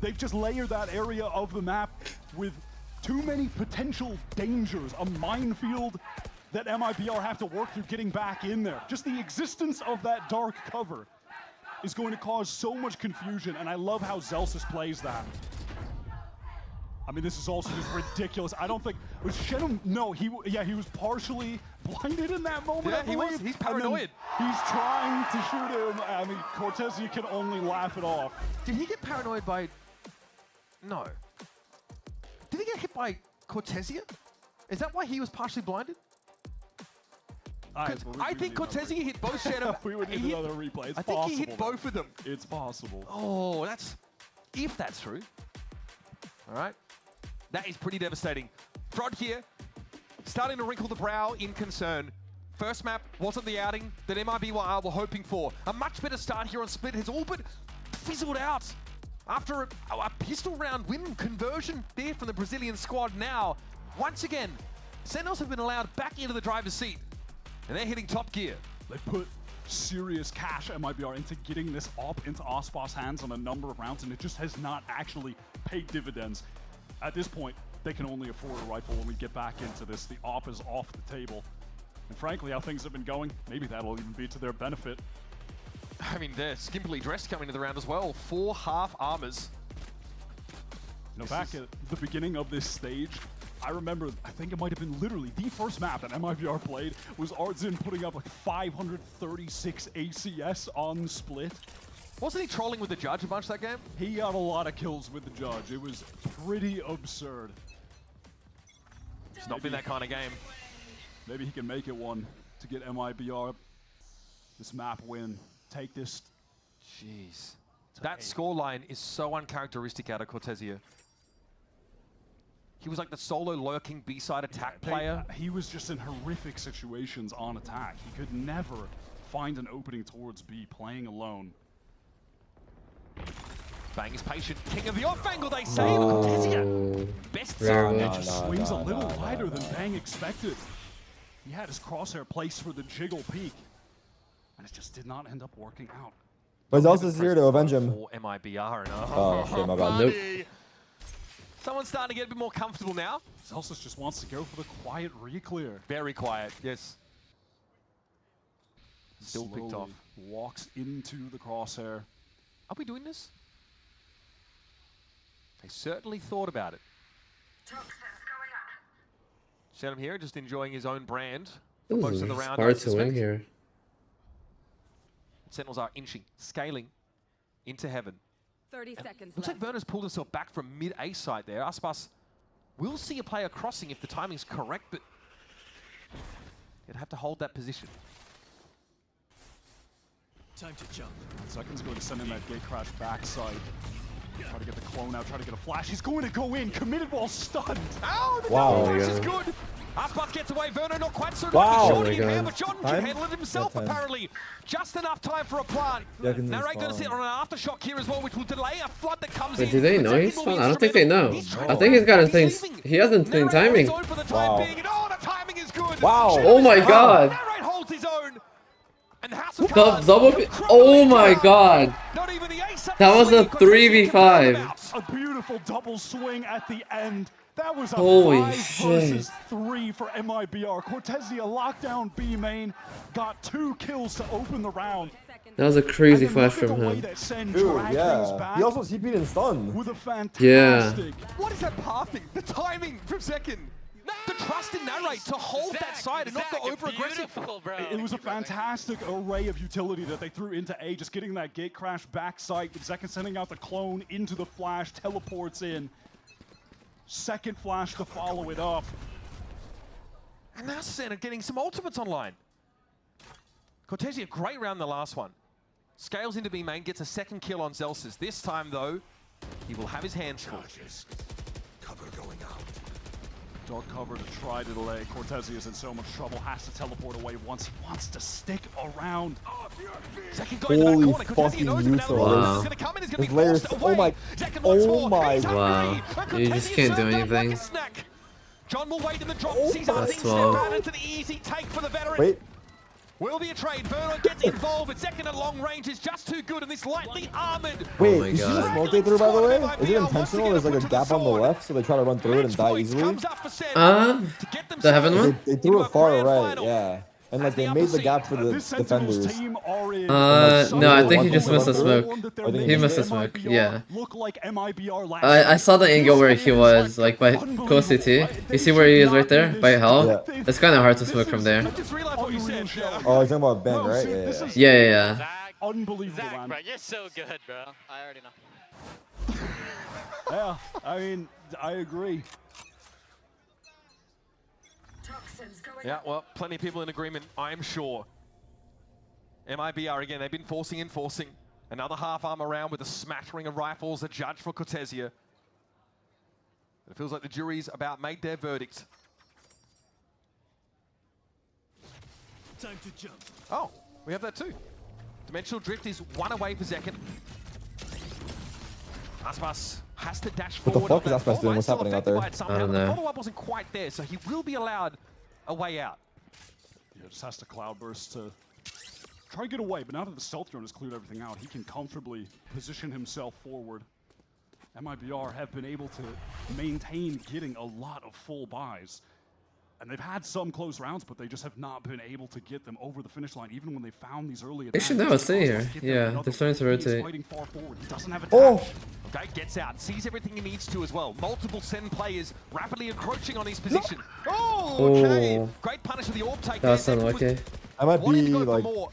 They've just layered that area of the map with too many potential dangers. A minefield, that MIBR have to work through getting back in there. Just the existence of that dark cover is going to cause so much confusion, and I love how Zelsis plays that. I mean, this is also just ridiculous. I don't think was Shenum. No, he was partially blinded in that moment. Yeah, I believe. he was. He's paranoid. He's trying to shoot him. I mean, Cortezia can only laugh it off. Did he get paranoid by? No. Did he get hit by Cortezia? Is that why he was partially blinded? I think Cortezia hit both Shenum. We would need another replay. It's I possible. think he hit both of them. It's possible. Oh, if that's true. All right. That is pretty devastating. Frod here, starting to wrinkle the brow in concern. First map wasn't the outing that MIBR were hoping for. A much better start here on Split has all but fizzled out after a pistol round win conversion there from the Brazilian squad. Now, once again, Sentinels have been allowed back into the driver's seat, and they're hitting top gear. They put serious cash MIBR into getting this op into Ospas' hands on a number of rounds, and it just has not actually paid dividends. At this point, they can only afford a rifle when we get back into this. The op is off the table. And frankly, how things have been going, maybe that'll even be to their benefit. I mean, they're skimpily dressed coming to the round as well. 4 half armors. You know, back at the beginning of this stage, I remember, I think it might have been literally the first map that MIBR played was Artzin putting up like 536 ACS on Split. Wasn't he trolling with the judge a bunch that game? He got a lot of kills with the judge. It was pretty absurd. It's not been that kind of game. Maybe he can make it one to get MIBR this map win. Take this. Jeez. That scoreline is so uncharacteristic out of Cortezia. He was like the solo lurking B-side attack player. He was just in horrific situations on attack. He could never find an opening towards B playing alone. Bang is patient. King of the off angle, they say. Cortezia. Best zone. It just swings a little wider than Bang expected. He had his crosshair placed for the jiggle peak, and it just did not end up working out. But Zelsis here to avenge him. For MIBR. And Oh, shit, my bad. Nope. Someone's starting to get a bit more comfortable now. Zelsis just wants to go for the quiet re-clear. Very quiet, yes. Still picked off. Walks into the crosshair. Are we doing this? They certainly thought about it. Shenum here, just enjoying his own brand for most of the round. Hard to win here. Sentinels are inching, scaling into heaven. 30 seconds Looks like Werner's pulled himself back from mid-A side there. Aspas will see a player crossing if the timing's correct, but he'd have to hold that position. Time to jump. Second's going to send in that gate crash backside. Try to get the clone out, try to get a flash. He's going to go in, committed while stunned. Oh, the Wow. double flash is good. Aspas gets away. Werner not quite so Wow. short Oh in my there, God. but John Time? can handle it himself Yeah, time. apparently. Just enough time for a plant. Yeah, I can Narrate going to spawn. sit on an aftershock here as well, which will delay a flood that comes Wait, in. do they know Second he's will be spawned? I don't think they know. instrumental. I think he's got He's things. leaving. He hasn't been Narrate holds timing. his own for the time Wow. being, and oh, the timing is good. Wow. Oh my God. Narrate holds his own. And the House of The Cards double. Oh my God. Not even the ace up That the was a sleeve, Cortezia can 3v5. round out. A beautiful double swing at the end. That was a Holy 5 shit. versus 3 for MIBR. Cortezia locked down B main, got 2 kills to open the round. That was a crazy And then flash look at from the way him. that Sen Dude, dragged things yeah. back He also CP'd and stunned. with a fantastic. Yeah. What is that pathing? The timing from second. The trust in Narrate to hold that side and not go over-aggressive. It was a fantastic array of utility that they threw into A, just getting that gate crash backside. Zeka sending out the clone into the flash, teleports in. Second flash to follow it up. And now Sen are getting some ultimates online. Cortezia, great round the last one. Scales into B main, gets a second kill on Zelsis. This time, though, he will have his hands full. Cover going out. Dark cover to try to delay. Cortezia is in so much trouble, has to teleport away once. He wants to stick around. Second going to that Holy corner. Cortezia fucking knows him now. neutral. Wow. He's going to come in, he's going to His be layers. forced Oh away. my. Second once Oh more. my. He's hungry. Wow. And You just Cortezia can't do served up anything. like a snack. John will wait in the drop. Oh Sees my. other That's things step 12. out into the easy take for the veteran. Wait. Will be a trade. Verno gets involved, but second at long range is just too good, and this lightly armored. Wait, my you see the God. smoke they threw, by the way? Is it intentional? There's like a gap on the left, so they try to run through it and die easily. The heaven one? They threw it far right, yeah. And like they made the gap for the This Sentinels defenders. team are in No, I think he One just thing must have to smoked. run through? He He must have smoked, yeah. Look like MIBR last I saw the angle where he was, like by close CT. You see where he is right there? By hell? Yeah. It's kind of hard to smoke from there. I just realized what you said. Oh, you're talking about Ben, right? Yeah, yeah. Yeah. Zach, Unbelievable, Zach, man. bro, you're so good, bro. I already know. Yeah, I mean, I agree. Yeah, well, plenty of people in agreement, I'm sure. MIBR again, they've been forcing. Another half arm around with a smattering of rifles, a judge for Cortesia. It feels like the jury's about made their verdict. Time to jump. Oh, we have that too. Dimensional Drift is one away for second. Aspas has to dash What the forward. fuck is Aspas doing? What's happening out there? I don't know. The follow-up wasn't quite there, so he will be allowed a way out. Yeah, just has to cloudburst to try to get away, but now that the stealth drone has cleared everything out, he can comfortably position himself forward. MIBR have been able to maintain getting a lot of full buys. And they've had some close rounds, but they just have not been able to get them over the finish line, even when they found these early They should advantages. now stay here. Yeah, they're starting to rotate. Fighting far forward. He doesn't have a Oh! dash. Okay, gets out, sees everything he needs to as well. Multiple Sen players rapidly encroaching on his position. Oh, okay. Oh. Great punish with the orb take. That's there. Second unlucky. was I might wanting to be go for like, more.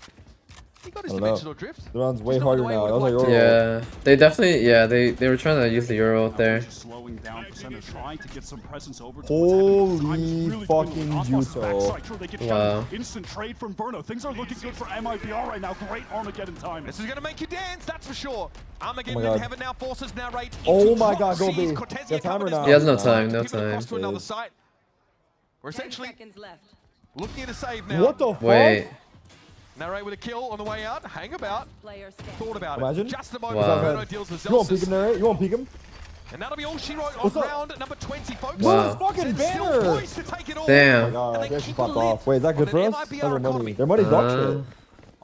He got his I don't know. dimensional drift. the round's way Just not harder the way now. we I was would like, like oh. Yeah, they definitely, they were trying to use the Euro out there. Just slowing down for center, trying to get some presence over to Holy what's happening. Time is really fucking dwindling. Osmos's Yuto. backside, sure, they get Wow. shot. Instant trade from Verno. Things are looking good for MIBR right now. Great Armageddon time. This is going to make you dance, that's for sure. Armageddon Oh my in God. heaven now forces narrate. Oh into my drop God, go seas. B. Cortesia Got timer covered now. his He has no nose. time, no Pivot across time. to another Jeez. site. We're 10 essentially seconds left. looking at a save now. What the fuck? Wait, Narrate with a kill on the way out. Hang about. Player standing. Thought about Imagine. it. Just a moment. Wow. Verno deals with You won't peek him Zelsis. there, right? You won't peek him? And that'll be all she wrote on What's up? round number 20, folks. Wow. This fucking Zen's still banner! poised to take it all. Damn. And God, they they actually keep popped a lid off. Wait, is that good on for an us? MIBR Their money. economy. Their money's dog shit.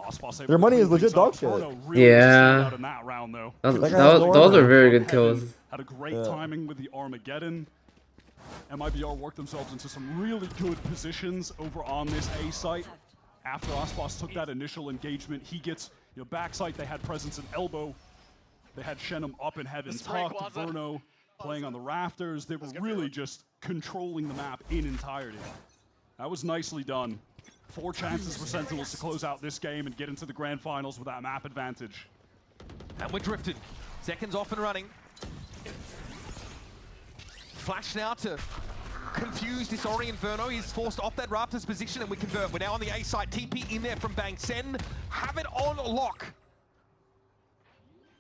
Osmos able Their to money is clean legit things up. dog shit. Verno really Yeah. stood out in that round, though. those are very good kills. Had a great Yeah. timing with the Armageddon. MIBR worked themselves into some really good positions over on this A site. After Osmos took that initial engagement, he gets backside. They had presence in elbow. They had Shenum up in heaven, tucked. Verno playing on the rafters. They were really just controlling the map in entirety. That was nicely done. 4 chances for Sentinels to close out this game and get into the grand finals with that map advantage. And we're drifted. Seconds off and running. Flash now to confuse, disorient Verno. He's forced off that Raptors position and we convert. We're now on the A site. TP in there from Bang. Sen have it on lock.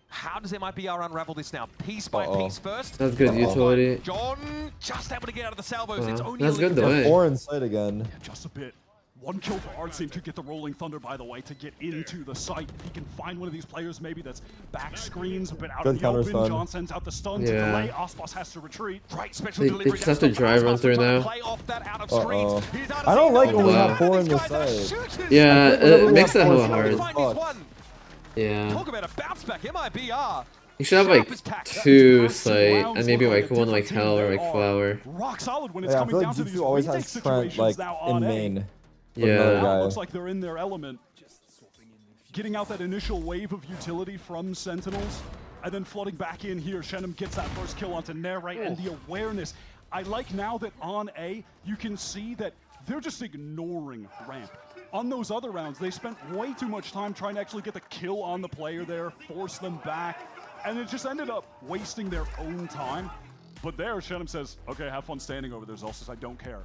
How does MIBR unravel this now? Piece by piece first. That's good utility. John just able to get out of the salvos. It's only That's good though. though. 4 in sight again. Just a bit. 1 kill for Artsy to get the Rolling Thunder, by the way, to get into the site. He can find one of these players maybe that's back screens, a bit out Good in the counter open. stun. John sends out the stun to Yeah. delay. Osmos has to retreat. Great special They delivery. just have to drive run through now. Play off that out of screens. Uh-oh. He's out of I don't scene. like when we Wow. have 4 in These the guys are side. shooters. Yeah, whenever it we makes have it hella force, hard. Find Fuck. this one. Yeah. Talk about a bounce back. MIBR. You should have like 2 site and maybe like 1 like hell or like flower. Rock solid when it's Yeah, I coming feel down like to these Jutsu always retake has Trent situations like now in on A. main. Yeah. Now guy. it looks like they're in their element. Getting out that initial wave of utility from Sentinels, and then flooding back in here. Shenum gets that first kill onto Narrate, and the awareness. I like now that on A, you can see that they're just ignoring ramp. On those other rounds, they spent way too much time trying to actually get the kill on the player there, force them back, and it just ended up wasting their own time. But there, Shenum says, okay, have fun standing over there, Zelsis, I don't care.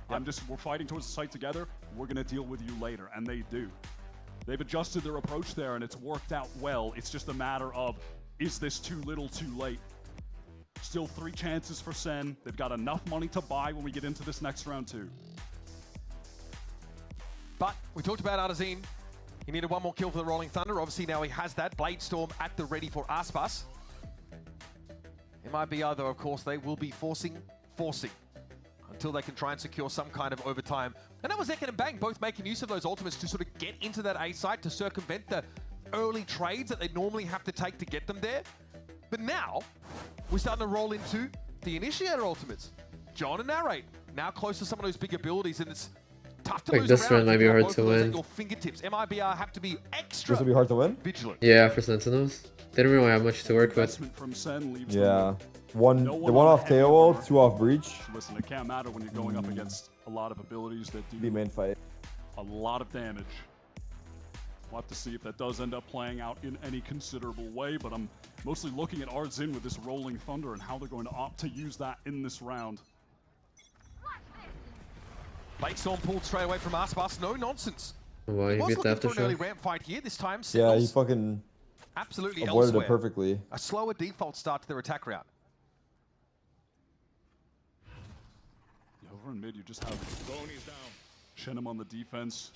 We're fighting towards the site together, we're gonna deal with you later, and they do. They've adjusted their approach there, and it's worked out well. It's just a matter of, is this too little, too late? Still 3 chances for Sen. They've got enough money to buy when we get into this next round too. But we talked about Artazine. He needed 1 more kill for the Rolling Thunder. Obviously now he has that. Blade Storm at the ready for Aspas. MIBR though, of course, they will be forcing. until they can try and secure some kind of overtime. And that was Zekken and Bang both making use of those ultimates to sort of get into that A site to circumvent the early trades that they normally have to take to get them there. But now, we're starting to roll into the initiator ultimates. John and Narrate, now close to some of those big abilities, and it's tough to Like lose this round might be hard to win. Your fingertips. MIBR have to be extra This will be hard to win. vigilant. Yeah, for Sentinels. They don't really have much to work with. Investment from Sen leaves Yeah. them One, No the one one on off the heavy KO, armor. 2 off breach. with- Listen, it can't matter when you're going up against a lot of abilities that The do main fight. a lot of damage. We'll have to see if that does end up playing out in any considerable way, but I'm mostly looking at Artzin with this Rolling Thunder and how they're going to opt to use that in this round. Late Storm pulled straight away from Aspas, no nonsense. Wow, He he was beat the looking for an early aftershock. ramp fight here. This time, Yeah, he Sentinels fucking absolutely avoided elsewhere. it perfectly. A slower default start to their attack round. Yeah, over in mid, you just have Shenham on the defense,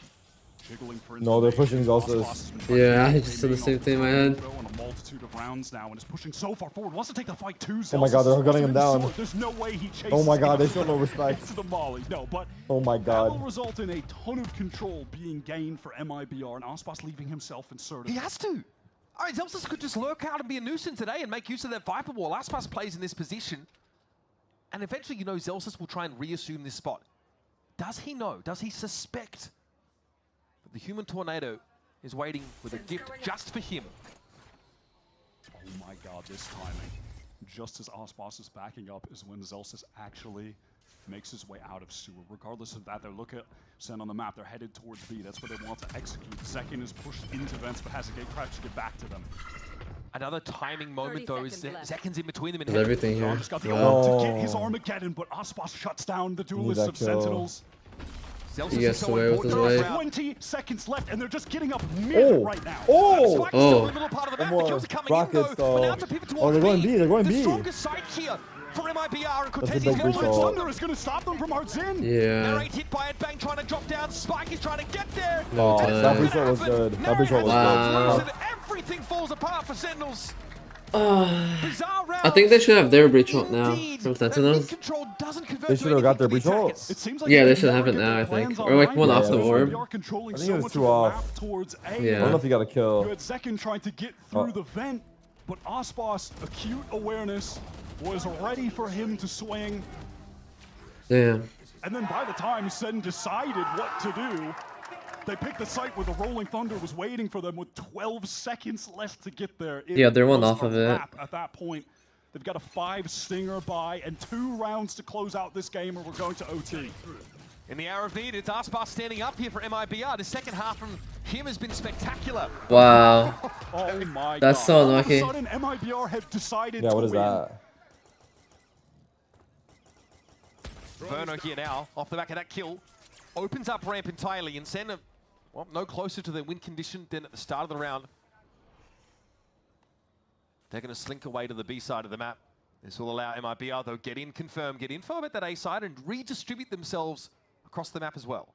jiggling for No, they're information. pushing also- Aspas has been trying to Yeah, get I just said the Beiming same off thing in my head. on a multitude of rounds now and is pushing so far forward. Wants to take the fight too. Oh my God, they're gunning him down. There's no way he chases. Oh my God, him they show no respect. into the molly. No, but Oh my that will God. result in a ton of control being gained for MIBR and Aspas leaving himself inserted. He has to. All right, Zelsis could just lurk out and be a nuisance today and make use of that Viper Wall. Aspas plays in this position. And eventually, you know, Zelsis will try and reassume this spot. Does he know? Does he suspect that the Human Tornado is waiting with a gift just for him? Oh my God, this timing. Just as Aspas is backing up is when Zelsis actually makes his way out of sewer. Regardless of that, they look at Sen on the map. They're headed towards B. That's where they want to execute. Zekken is pushed into vents, but has a gate crouch to get back to them. Another timing moment, 30 though, is seconds left. Zeken's in between them. And There's everything John here. just got the Wow. arm to get his Armageddon, but Aspas shuts down the duelists that of kill. Sentinels. Zelsis He is gets so away with his important way. this round. 20 seconds left, and they're just getting up mid Oh. right now. Oh. Spike's Oh. still in the middle part of the map. One The more kills are coming rockets, in, though. But now though. to pivot Oh, towards they're going B, they're going the B. strongest side here for MIBR, and That's a Cortez big is breach going wall. Thunder is going to stop them from Artzin. Yeah. Narrate hit by Ed Bang trying to drop down. Spike is trying to get there. No And time. it's That not breach gonna wall was happen. good. That Narrate breach wall was has good. no Wow. clues, and everything falls apart for Sentinels. Bizarre round. I think they should have their breach ult now Indeed. from That Sentinels. mid-control doesn't convert They to should have got anything their for the breach ult. attackers. It seems like Yeah, they they should have it get now, their I think. plans Or like online. one off Yeah, the orb. They are controlling I think so it was much two of the off. map towards A. I Yeah. don't know if he got a kill. You had Zekken trying to get through Oh. the vent, but Aspas' acute awareness was ready for him to swing. Damn. And then by the time Sen decided what to do, they picked the site where the Rolling Thunder was waiting for them with 12 seconds left to get there. It Yeah, they're one was off a of it. wrap At that point, they've got a 5 stinger buy and 2 rounds to close out this game, or we're going to OT. In the hour of need, it's Aspas standing up here for MIBR. The second half from him has been spectacular. Wow. Oh my That's God. so All unlucky. of a sudden, MIBR have decided Yeah, to what is win. that? Verno here now, off the back of that kill, opens up ramp entirely, and Sen are, well, no closer to their win condition than at the start of the round. They're going to slink away to the B side of the map. This will allow MIBR, though, get in, confirm, get info about that A side, and redistribute themselves across the map as well.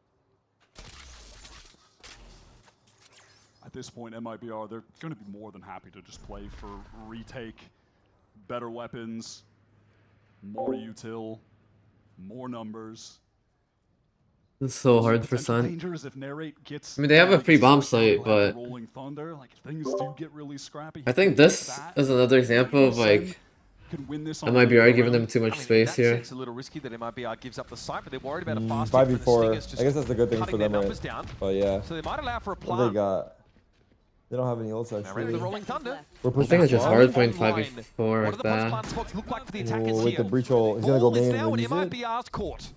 At this point, MIBR, they're going to be more than happy to just play for retake, better weapons, more util, more numbers. It's so hard for Potential Sun. dangers if Narrate gets. I mean, they have a free bomb gets site, stuck, they'll have but Rolling Thunder, like if things do get really scrappy. I think this is another example of like Could win this on MIBR the giving them round. too I much mean, space in that here. sense, a little risky that MIBR gives up the site, but they're worried about a fast hit 5 for the before. Stingers, just I guess that's the good thing for cutting their them, numbers right? down. But yeah. So they might allow for a What they plant. got? They don't have any ults Narrate actually. the Rolling Thunder. We're I pushing think it's just small. hard playing Online. 5v4 What do like the that. post-plant spots look like for the attackers With here? the breach ult, he's gonna go Ball is main now and in use it. MIBR's court.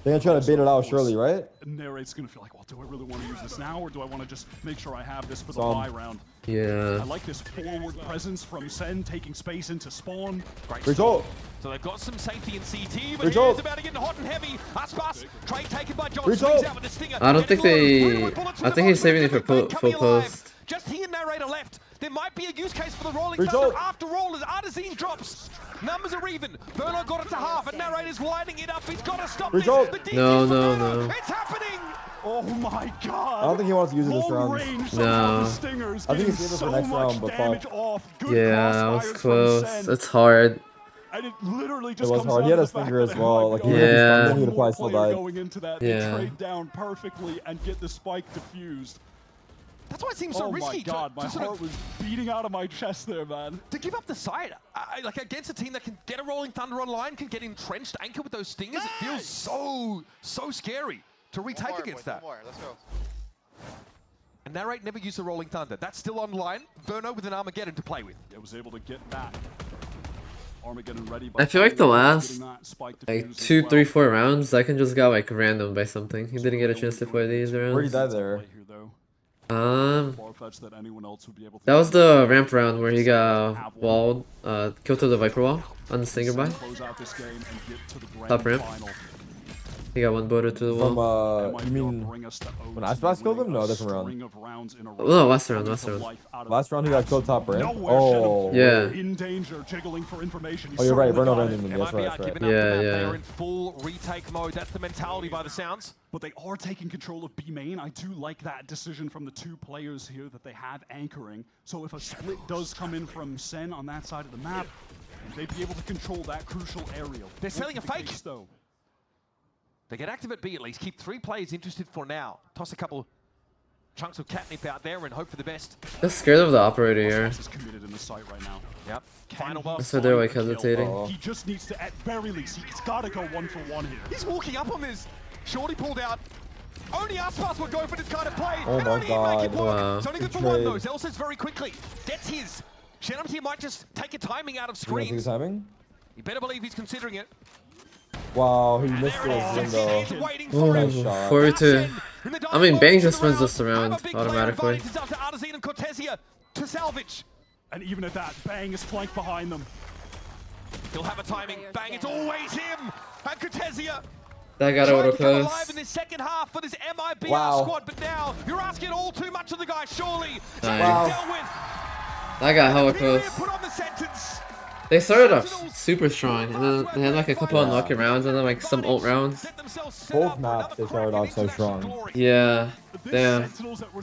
They're gonna try to bait it out, surely, right? Narrate's gonna feel like, well, do I really want to use this now, or do I want to just make sure I have this for the Some. buy round? I Yeah. like this forward presence from Sen, taking space into spawn. Great Breach start. ult. So they've got some safety in CT, but Breach here's ult. about to get hot and heavy. Aspas, trade taken by John, Breach swings ult. out with the stinger. I don't think Getting low. they- Brutal bullets from I the think he's box, saving it for Bang full coming alive. post. Just he and Narrator left. There might be a use case for the Rolling Breach Thunder ult. after all as Artazine drops. Numbers are even. Burno got it to half, and Narrator's lining it up. He's got to stop Breach this. ult. The DQ No, for no, Burno. no. It's happening. Oh my God! I don't think he wants to use it this Long round. range, No. somehow the Stingers I think getting he's saving it for so next much round, but damage fuck. off. Good Yeah, that was crossfires from close. Sen. It's hard. And it literally just was comes hard. down He had to his the fact finger that as well, like, MIBR he had his thumb, has then he would've one more probably still player died. going into that. Yeah. They trade down perfectly and get the spike defused. That's why it seems so Oh risky. my god, my to sort heart of, was beating out of my chest there, man. to give up the side, like against a team that can get a Rolling Thunder online, can get entrenched, anchor with those stingers, it feels so scary to retake against that. One more, let's go. And Narrate never used the Rolling Thunder. That's still online. Verno with an Armageddon to play with. It was able to get that Armageddon ready. I feel like the last like like 2, 3, 4 rounds, I can just got like random by something. He didn't get a chance to play these Where'd he rounds. die there? That was the ramp round where he got walled, killed to the Viper wall on the stinger buy. Top ramp. He got one boater to the From, wall. you mean when Icebox killed him? No, different round. No, last round, last round. Last round he got killed top ramp. Oh. Yeah. In danger, jiggling for information. Oh, you're right. Verno ran into him. And That's right. MIBR That's right. giving up the Yeah, map. They yeah. are in full retake mode. That's the mentality by the sounds. But they are taking control of B main. I do like that decision from the two players here that they have anchoring. So if a split does come in from Sen on that side of the map, they'd be able to control that crucial area. They're selling a fake. Case, though. They get active at B at least. Keep 3 players interested for now. Toss a couple chunks of catnip out there and hope for the best. Just scared of the operator here. Is committed in the site right now. Yep. Final Can he boss. So they're like find the kill? hesitating. He just needs to, at very least, he's got to go 1-for-1 here. He's walking up on this. Shorty pulled out. Only Aspas would go for this kind of play. Oh and my only he'd make it God. work. Wow. It's only good for Good one though. trade. Zelsa's very quickly gets his. Shenamty might just take a timing out of You gonna take his screens. timing? You better believe he's considering it. Wow, he And missed there it his is. window. He's waiting for it. Nice shot. 42. In the I mean, dive Bang box just to the wins this round. round Have a big player automatically. advantage. It's up to Artazine and Cortesia to salvage. And even at that, Bang is flanked behind them. He'll have a timing. Bang, it's always him. And Cortesia That got a trying little to come alive close. in this second half for this MIBR Wow. squad. But now you're asking all too much of the guy, surely. Nice. Wow. Dealt with. That got hella Period, close. put on the sentence. They started off super strong, and then they had like a couple unlucky rounds, and then like some ult rounds. Set themselves set Both up for another maps, they crack started at off so international strong. glory. Yeah. This Damn. Sentinels that we're